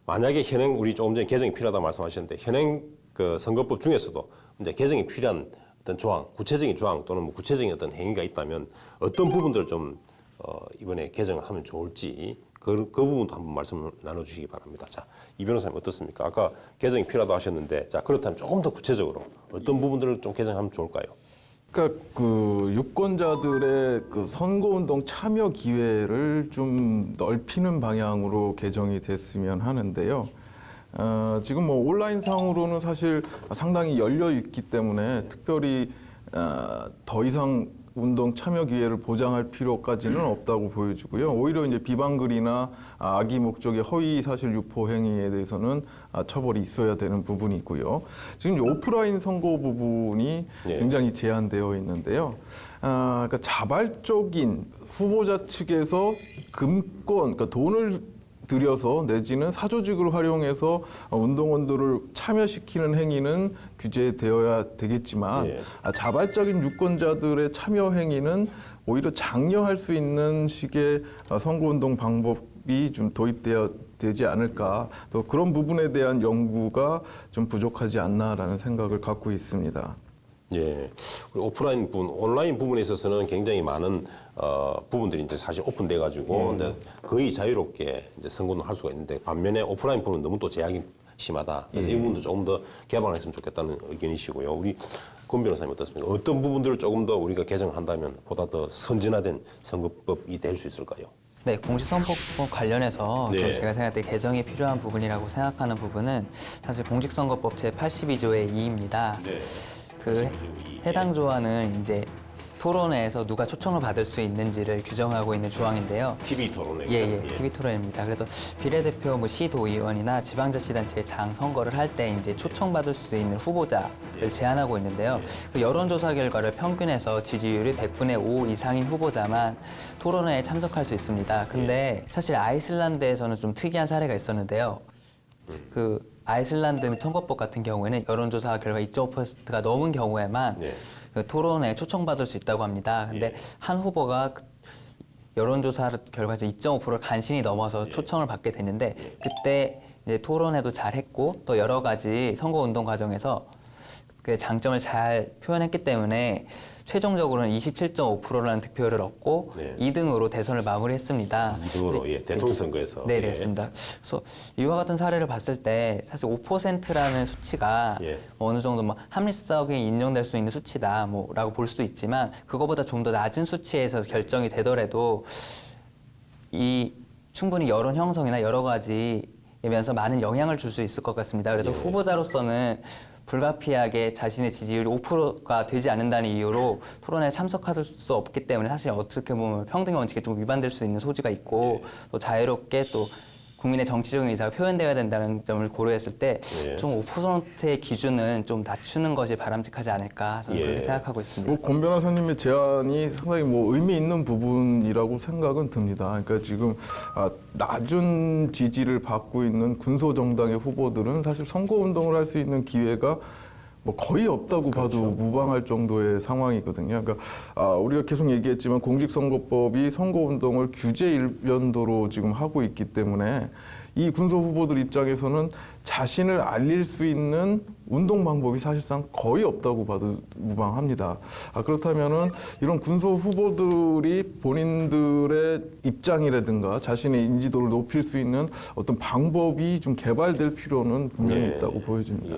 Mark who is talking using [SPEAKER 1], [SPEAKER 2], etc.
[SPEAKER 1] 만약에 현행 우리 조금 전에 개정이 필요하다 말씀하셨는데 현행 그 선거법 중에서도 이제 개정이 필요한 어떤 조항, 구체적인 조항 또는 뭐 구체적인 어떤 행위가 있다면 어떤 부분들을 좀 이번에 개정하면 좋을지 그 부분도 한번 말씀을 나눠주시기 바랍니다. 자, 이 변호사님 어떻습니까? 아까 개정이 필요하다고 하셨는데 자 그렇다면 조금 더 구체적으로 어떤 부분들을 좀 개정하면 좋을까요?
[SPEAKER 2] 그러니까 그 유권자들의 그 선거운동 참여 기회를 좀 넓히는 방향으로 개정이 됐으면 하는데요. 지금 뭐 온라인상으로는 사실 상당히 열려 있기 때문에 특별히 더 이상 운동 참여 기회를 보장할 필요까지는 없다고 보여지고요. 오히려 이제 비방글이나 악의 목적의 허위 사실 유포 행위에 대해서는 처벌이 있어야 되는 부분이 있고요. 지금 오프라인 선거 부분이 굉장히 제한되어 있는데요. 그러니까 자발적인 후보자 측에서 금권, 그러니까 돈을 들여서 내지는 사조직을 활용해서 운동원들을 참여시키는 행위는 규제되어야 되겠지만 자발적인 유권자들의 참여 행위는 오히려 장려할 수 있는 식의 선거운동 방법이 좀 도입되어야 되지 않을까, 또 그런 부분에 대한 연구가 좀 부족하지 않나라는 생각을 갖고 있습니다.
[SPEAKER 1] 예, 오프라인 부분, 온라인 부분에 있어서는 굉장히 많은 부분들이 이제 사실 오픈돼 가지고 거의 자유롭게 이제 선거는 할 수가 있는데 반면에 오프라인 부분은 너무 또 제약이 심하다. 그래서 이 부분도 조금 더 개방을 했으면 좋겠다는 의견이시고요. 우리 권 변호사님 어떻습니까? 어떤 부분들을 조금 더 우리가 개정한다면 보다 더 선진화된 선거법이 될 수 있을까요?
[SPEAKER 3] 네, 공직선거법 관련해서
[SPEAKER 1] 네.
[SPEAKER 3] 좀 제가 생각할 때 개정이 필요한 부분이라고 생각하는 부분은 사실 공직선거법 제82조의 2입니다.
[SPEAKER 1] 네.
[SPEAKER 3] 그 해당 조항은 이제 토론회에서 누가 초청을 받을 수 있는지를 규정하고 있는 조항인데요.
[SPEAKER 1] TV 토론회.
[SPEAKER 3] 예, TV 토론입니다. 그래서 비례대표, 뭐 시도의원이나 지방자치단체의 장 선거를 할 때 이제 초청받을 수 있는 후보자를 제한하고 있는데요. 그 여론조사 결과를 평균해서 지지율이 100분의 5 이상인 후보자만 토론회에 참석할 수 있습니다. 근데 사실 아이슬란드에서는 좀 특이한 사례가 있었는데요. 그 아이슬란드 선거법 같은 경우에는 여론조사 결과 2.5%가 넘은 경우에만 그 토론에 초청받을 수 있다고 합니다. 근데 한 후보가 여론조사 결과 2.5%를 간신히 넘어서 초청을 받게 됐는데 그때 이제 토론회도 잘 했고 또 여러 가지 선거운동 과정에서 그 장점을 잘 표현했기 때문에 최종적으로는 27.5%라는 득표를 얻고 2등으로 대선을 마무리했습니다.
[SPEAKER 1] 2등으로 대통령 선거에서.
[SPEAKER 3] 네, 그렇습니다. 그래서 이와 같은 사례를 봤을 때 사실 5%라는 수치가 어느 정도 뭐 합리성이 인정될 수 있는 수치다 뭐라고 볼 수도 있지만 그거보다 좀 더 낮은 수치에서 결정이 되더라도 이 충분히 여론 형성이나 여러 가지에 면서 많은 영향을 줄 수 있을 것 같습니다. 그래서 후보자로서는 불가피하게 자신의 지지율이 5%가 되지 않는다는 이유로 토론에 참석할 수 없기 때문에 사실 어떻게 보면 평등의 원칙에 좀 위반될 수 있는 소지가 있고 또 자유롭게 또 국민의 정치적인 의사가 표현되어야 된다는 점을 고려했을 때 좀 5%의 기준은 좀 낮추는 것이 바람직하지 않을까 저는 그렇게 생각하고 있습니다.
[SPEAKER 2] 권 변호사님의 제안이 상당히 뭐 의미 있는 부분이라고 생각은 듭니다. 그러니까 지금 낮은 지지를 받고 있는 군소정당의 후보들은 사실 선거운동을 할 수 있는 기회가 뭐 거의 없다고 봐도 무방할 정도의 상황이거든요. 그러니까 우리가 계속 얘기했지만 공직선거법이 선거운동을 규제 일변도로 지금 하고 있기 때문에 이 군소 후보들 입장에서는 자신을 알릴 수 있는 운동 방법이 사실상 거의 없다고 봐도 무방합니다. 그렇다면은 이런 군소 후보들이 본인들의 입장이라든가 자신의 인지도를 높일 수 있는 어떤 방법이 좀 개발될 필요는 분명히 있다고 보여집니다.